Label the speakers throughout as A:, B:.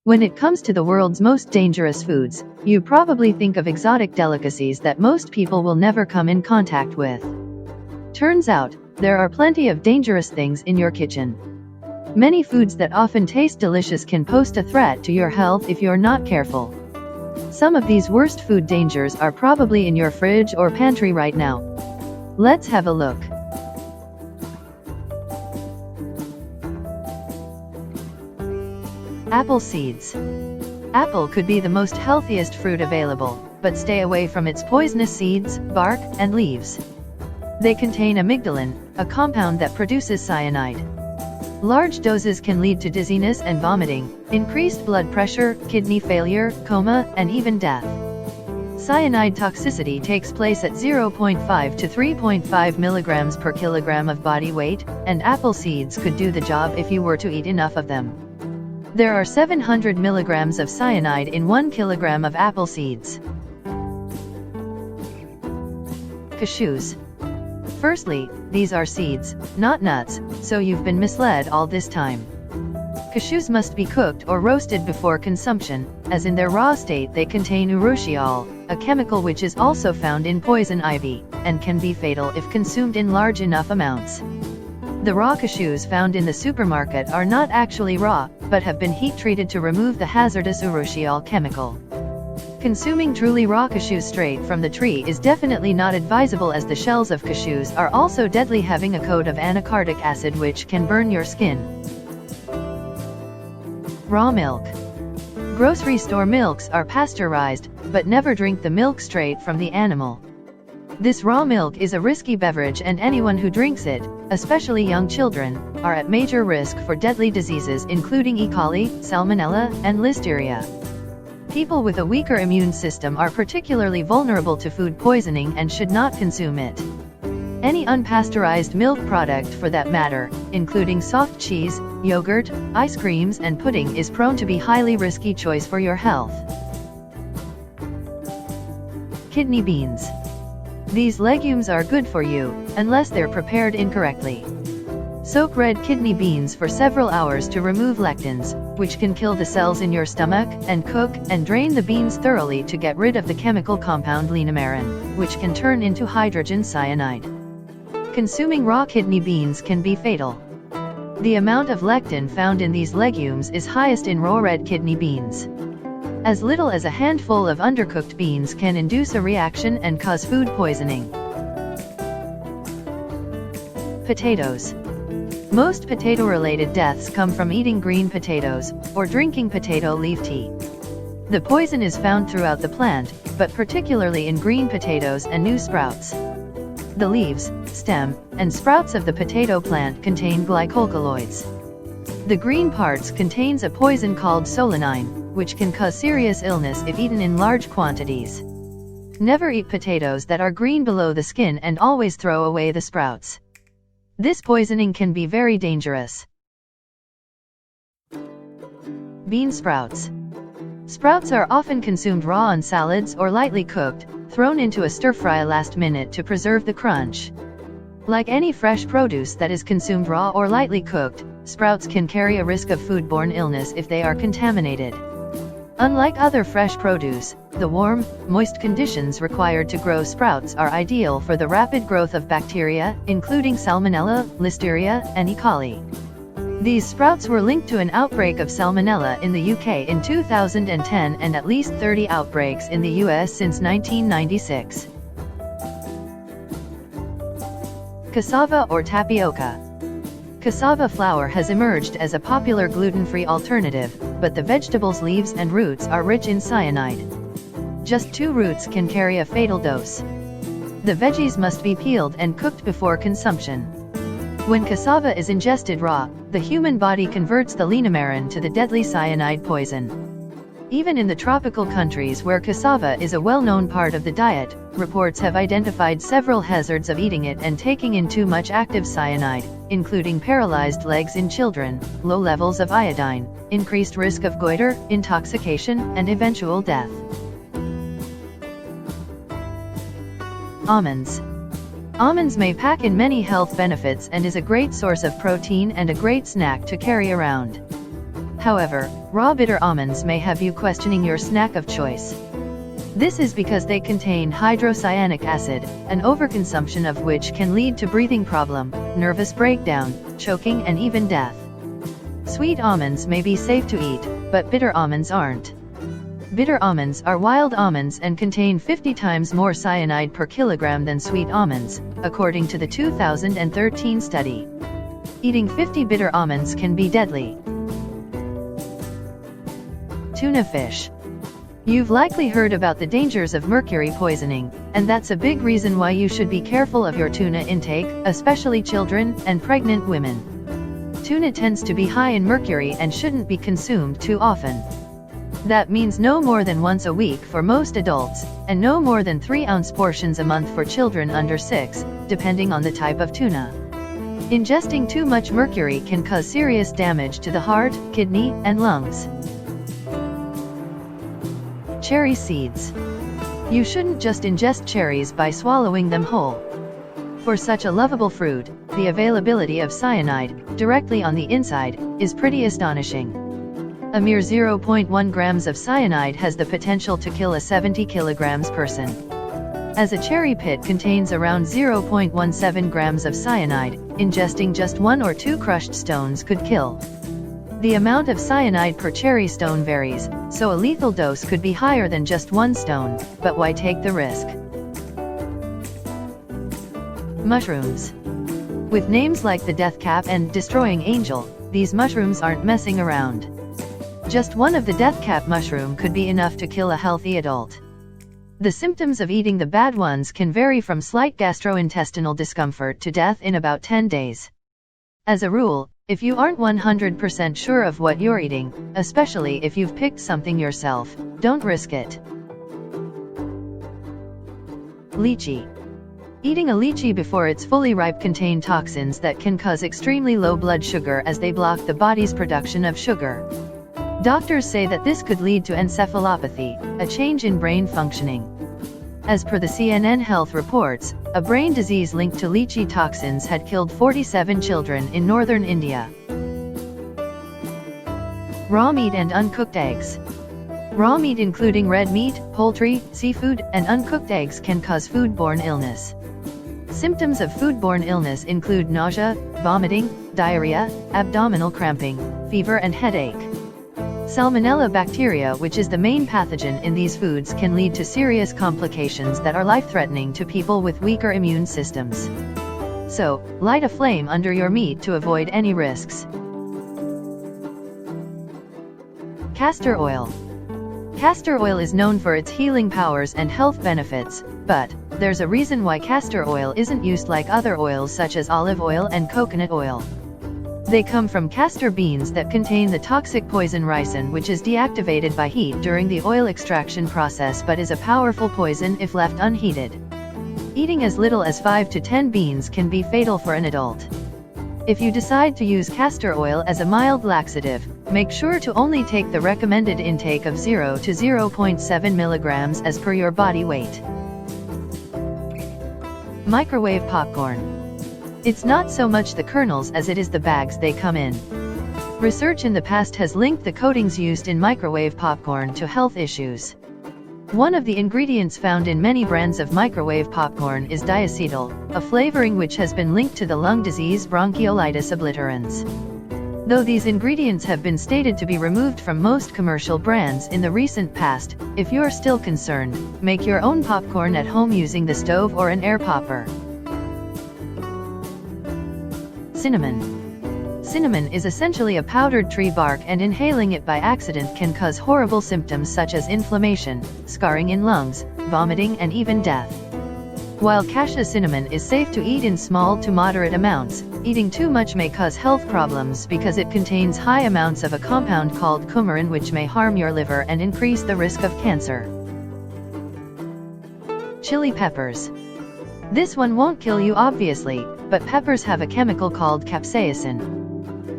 A: When it comes to the world's most dangerous foods, you probably think of exotic delicacies that most people will never come in contact with. Turns out, there are plenty of dangerous things in your kitchen. Many foods that often taste delicious can pose a threat to your health if you're not careful. Some of these worst food dangers are probably in your fridge or pantry right now. Let's have a look. Apple seeds. Apple could be the most healthiest fruit available, but stay away from its poisonous seeds, bark, and leaves. They contain amygdalin, a compound that produces cyanide. Large doses can lead to dizziness and vomiting, increased blood pressure, kidney failure, coma, and even death. Cyanide toxicity takes place at 0.5 to 3.5 milligrams per kilogram of body weight, and apple seeds could do the job if you were to eat enough of them. There are 700 milligrams of cyanide in 1 kilogram of apple seeds. Cashews. Firstly, these are seeds, not nuts, so you've been misled all this time. Cashews must be cooked or roasted before consumption, as in their raw state they contain urushiol, a chemical which is also found in poison ivy, and can be fatal if consumed in large enough amounts. The raw cashews found in the supermarket are not actually raw, but have been heat-treated to remove the hazardous urushiol chemical. Consuming truly raw cashews straight from the tree is definitely not advisable, as the shells of cashews are also deadly, having a coat of anacardic acid which can burn your skin. Raw milk. Grocery store milks are pasteurized, but never drink the milk straight from the animal. This raw milk is a risky beverage, and anyone who drinks it, especially young children, are at major risk for deadly diseases including E. coli, Salmonella, and Listeria. People with a weaker immune system are particularly vulnerable to food poisoning and should not consume it. Any unpasteurized milk product for that matter, including soft cheese, yogurt, ice creams, and pudding, is prone to be highly risky choice for your health. Kidney beans. These legumes are good for you, unless they're prepared incorrectly. Soak red kidney beans for several hours to remove lectins, which can kill the cells in your stomach, and cook and drain the beans thoroughly to get rid of the chemical compound linamarin, which can turn into hydrogen cyanide. Consuming raw kidney beans can be fatal. The amount of lectin found in these legumes is highest in raw red kidney beans. As little as a handful of undercooked beans can induce a reaction and cause food poisoning. Potatoes. Most potato-related deaths come from eating green potatoes, or drinking potato leaf tea. The poison is found throughout the plant, but particularly in green potatoes and new sprouts. The leaves, stem, and sprouts of the potato plant contain glycolkaloids. The green parts contains a poison called solanine, which can cause serious illness if eaten in large quantities. Never eat potatoes that are green below the skin, and always throw away the sprouts. This poisoning can be very dangerous. Bean sprouts. Sprouts are often consumed raw on salads or lightly cooked, thrown into a stir-fry last minute to preserve the crunch. Like any fresh produce that is consumed raw or lightly cooked, sprouts can carry a risk of foodborne illness if they are contaminated. Unlike other fresh produce, the warm, moist conditions required to grow sprouts are ideal for the rapid growth of bacteria, including Salmonella, Listeria, and E. coli. These sprouts were linked to an outbreak of Salmonella in the UK in 2010 and at least 30 outbreaks in the US since 1996. Cassava or tapioca. Cassava flour has emerged as a popular gluten-free alternative, but the vegetable's leaves and roots are rich in cyanide. Just 2 roots can carry a fatal dose. The veggies must be peeled and cooked before consumption. When cassava is ingested raw, the human body converts the linamarin to the deadly cyanide poison. Even in the tropical countries where cassava is a well-known part of the diet, reports have identified several hazards of eating it and taking in too much active cyanide, including paralyzed legs in children, low levels of iodine, increased risk of goiter, intoxication, and eventual death. Almonds. Almonds may pack in many health benefits and is a great source of protein and a great snack to carry around. However, raw bitter almonds may have you questioning your snack of choice. This is because they contain hydrocyanic acid, an overconsumption of which can lead to breathing problem, nervous breakdown, choking and even death. Sweet almonds may be safe to eat, but bitter almonds aren't. Bitter almonds are wild almonds and contain 50 times more cyanide per kilogram than sweet almonds, according to the 2013 study. Eating 50 bitter almonds can be deadly. Tuna fish. You've likely heard about the dangers of mercury poisoning, and that's a big reason why you should be careful of your tuna intake, especially children and pregnant women. Tuna tends to be high in mercury and shouldn't be consumed too often. That means no more than once a week for most adults, and no more than 3-ounce portions a month for children under 6, depending on the type of tuna. Ingesting too much mercury can cause serious damage to the heart, kidney, and lungs. Cherry seeds. You shouldn't just ingest cherries by swallowing them whole. For such a lovable fruit, the availability of cyanide, directly on the inside, is pretty astonishing. A mere 0.1 grams of cyanide has the potential to kill a 70 kilograms person. As a cherry pit contains around 0.17 grams of cyanide, ingesting just 1 or 2 crushed stones could kill. The amount of cyanide per cherry stone varies, so a lethal dose could be higher than just 1 stone, but why take the risk? Mushrooms. With names like the Death Cap and Destroying Angel, these mushrooms aren't messing around. Just one of the death cap mushroom could be enough to kill a healthy adult. The symptoms of eating the bad ones can vary from slight gastrointestinal discomfort to death in about 10 days. As a rule, if you aren't 100% sure of what you're eating, especially if you've picked something yourself, don't risk it. Lychee. Eating a lychee before it's fully ripe contain toxins that can cause extremely low blood sugar as they block the body's production of sugar. Doctors say that this could lead to encephalopathy, a change in brain functioning. As per the CNN health reports, a brain disease linked to lychee toxins had killed 47 children in northern India. Raw meat and uncooked eggs. Raw meat including red meat, poultry, seafood, and uncooked eggs can cause foodborne illness. Symptoms of foodborne illness include nausea, vomiting, diarrhea, abdominal cramping, fever and headache. Salmonella bacteria, which is the main pathogen in these foods, can lead to serious complications that are life-threatening to people with weaker immune systems. So, light a flame under your meat to avoid any risks. Castor oil. Castor oil is known for its healing powers and health benefits, but there's a reason why castor oil isn't used like other oils such as olive oil and coconut oil. They come from castor beans that contain the toxic poison ricin, which is deactivated by heat during the oil extraction process but is a powerful poison if left unheated. Eating as little as 5 to 10 beans can be fatal for an adult. If you decide to use castor oil as a mild laxative, make sure to only take the recommended intake of 0 to 0.7 milligrams as per your body weight. Microwave popcorn. It's not so much the kernels as it is the bags they come in. Research in the past has linked the coatings used in microwave popcorn to health issues. One of the ingredients found in many brands of microwave popcorn is diacetyl, a flavoring which has been linked to the lung disease bronchiolitis obliterans. Though these ingredients have been stated to be removed from most commercial brands in the recent past, if you're still concerned, make your own popcorn at home using the stove or an air popper. Cinnamon. Cinnamon is essentially a powdered tree bark, and inhaling it by accident can cause horrible symptoms such as inflammation, scarring in lungs, vomiting and even death. While cashew cinnamon is safe to eat in small to moderate amounts, eating too much may cause health problems because it contains high amounts of a compound called coumarin which may harm your liver and increase the risk of cancer. Chili peppers. This one won't kill you obviously, but peppers have a chemical called capsaicin.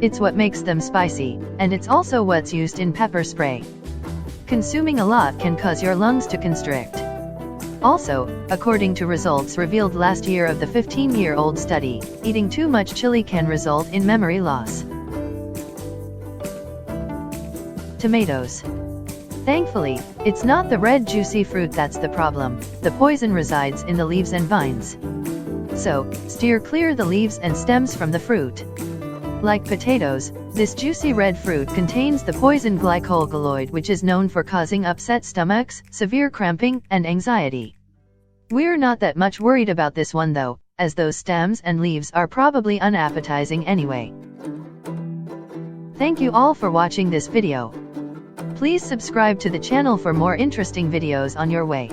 A: It's what makes them spicy, and it's also what's used in pepper spray. Consuming a lot can cause your lungs to constrict. Also, according to results revealed last year of the 15-year-old study, eating too much chili can result in memory loss. tomatoes. Thankfully, it's not the red juicy fruit that's the problem, the poison resides in the leaves and vines. So, steer clear the leaves and stems from the fruit. Like potatoes, this juicy red fruit contains the poison glycolgaloid, which is known for causing upset stomachs, severe cramping, and anxiety. We're not that much worried about this one though, as those stems and leaves are probably unappetizing anyway. Thank you all for watching this video. Please subscribe to the channel for more interesting videos on your way.